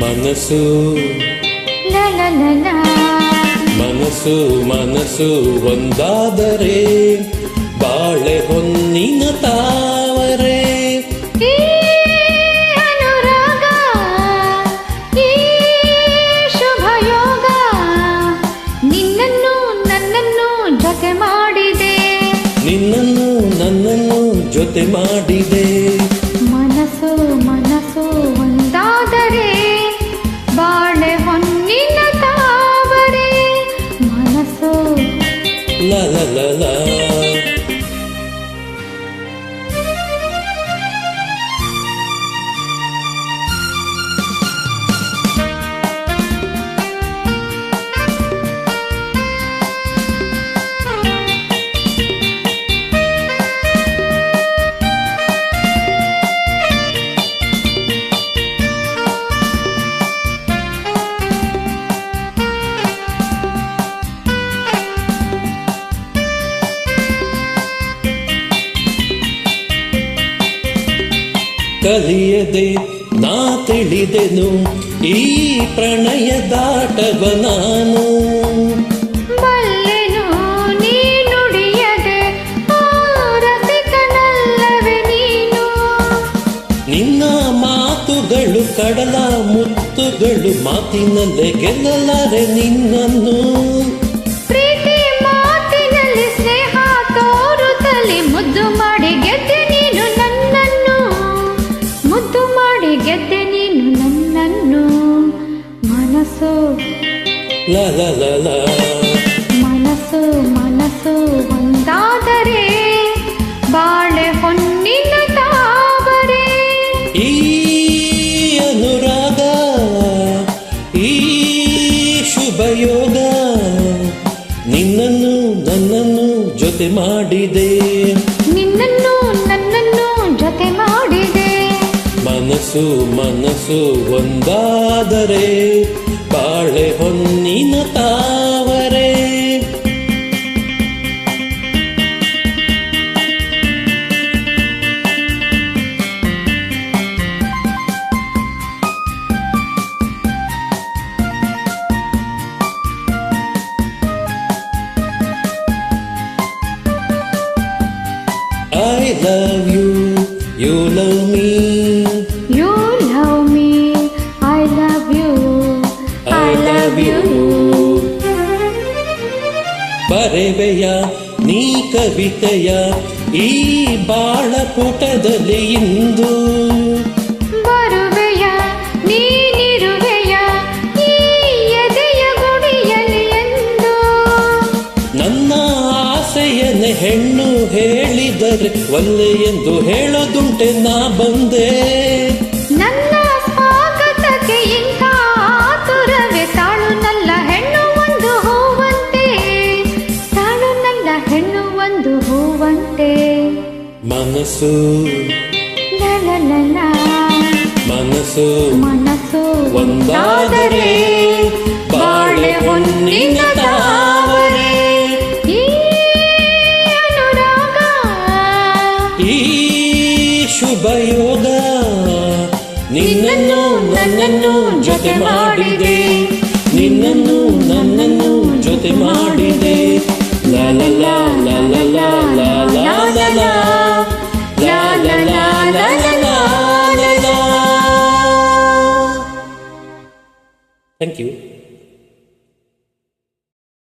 ಮನಸ್ಸು ಮನಸ್ಸು ಮನಸ್ಸು ಒಂದಾದರೆ ಬಾಳೆ ಹೊನ್ನಿನ ತಾವರೆ. ಅನುರಾಗ ಈ ಶುಭ ಯೋಗ ನಿನ್ನನ್ನು ನನ್ನನ್ನು ಜೊತೆ ಮಾಡಿದೆ, ನಿನ್ನನ್ನು ನನ್ನನ್ನು ಜೊತೆ ಮಾಡಿದೆ. ಮನಸ್ಸು ಮನಸ್ಸು ಒಂದಾದರೆ ಬಾಳೆ ಹೊನ್ನಿನ ತಾವರೆ. ಮನಸ್ಸು ಲ ಲ ಲ ಲ. ಕಲಿಯದೆ ನಾ ತಿಳಿದೆನು ಈ ಪ್ರಣಯದಾಟವ ನಾನು. ಬಲ್ಲೆನು ನೀ ನುಡಿಯದೆ ರಸಿಕನಲ್ಲವೇ ನೀನು. ನಿನ್ನ ಮಾತುಗಳು ಕಡಲ ಮುತ್ತುಗಳು, ಮಾತಿನಲ್ಲೇ ಗೆಲ್ಲಲಾರೆ ನಿನ್ನನ್ನು. ಪ್ರೀತಿ ಮಾತಿನಲ್ಲಿ ಸ್ನೇಹ ತೋರುತ್ತಲೇ ಮುದ್ದು ಮಾಡಿ ಗೆದ್ದೆ ನೀನು ನನ್ನನ್ನು, ಮುದ್ದು ಮಾಡಿ ಗೆದ್ದೆ ನೀನು ನನ್ನನ್ನು. ಮನಸ್ಸು ಲ ಲ ಲ ಲ. ಮನಸ್ಸು ಮನಸ್ಸು ಒಂದಾದರೆ ಬಾಳೆ ಹೊನ್ನಿನ ತಾವರೆ. ಈ ಅನುರಾಗ ಈ ಶುಭ ಯೋಗ ನಿನ್ನನ್ನು ನನ್ನನ್ನು ಜೊತೆ ಮಾಡಿದೆ, ನಿನ್ನನ್ನು ನನ್ನನ್ನು ಜೊತೆ ಮಾಡಿದೆ. ಮನಸ್ಸು ಮನಸ್ಸು ಒಂದಾದರೆ ಬಾಳೆ ಹೊನ್ನಿನ ತಾವರೆ. I love you, you love me. You love me, I love you, I love you. ಬರೆವೆಯ ನೀ ಕವಿತೆಯ ಈ ಬಾಳ ಪುಟದಲ್ಲಿ ಇಂದು. ಬರುವೆಯ ನೀನಿರುವೆಯ ಈ ಎದೆಯ ಗುಡಿಯಲ್ಲಿ ಎಂದು. ನನ್ನ ಆಸೆಯನ್ನೇ ಹೆಣ್ಣು ಹೇಳಿದರೆ ಒಲ್ಲೆ ಎಂದು ಹೇಳೋದುಂಟೆ ನಾ ಬಂದೆ. ನನ್ನ ಸ್ವಾಗತಕ್ಕೆ ಇಂಥ ಆತುರವೇ, ತಾಳು ನನ್ನ ಹೆಣ್ಣು ಒಂದು ಹೂವಂತೆ, ತಾಳು ನನ್ನ ಹೆಣ್ಣು ಒಂದು ಹೂವಂತೆ. ಮನಸ್ಸು ಲ ಲ ಲ ಲ. ಮನಸ್ಸು ಮನಸ್ಸು ಒಂದಾದರೆ ಬಾಳೆ ಹೊನ್ನಿನ ತಾವರೆ. ಈ ಅನುರಾಗ ಈ ಶುಭ ಯೋಗ ನಿನ್ನನ್ನು ನನ್ನನ್ನು ಜೊತೆ ಮಾಡಿದೆ, ನಿನ್ನನ್ನು ನನ್ನನ್ನು ಜೊತೆ ಮಾಡಿದೆ. ಲಾ ಲಾ ಲಾ ಲಾ ಲಾ ಲಾ ಲಾ ಲಾ ಲಾ ಲಾ ಲಾ ಲಾ ಲಾ ಲಾ ಲಾ ಲಾ. Thank you.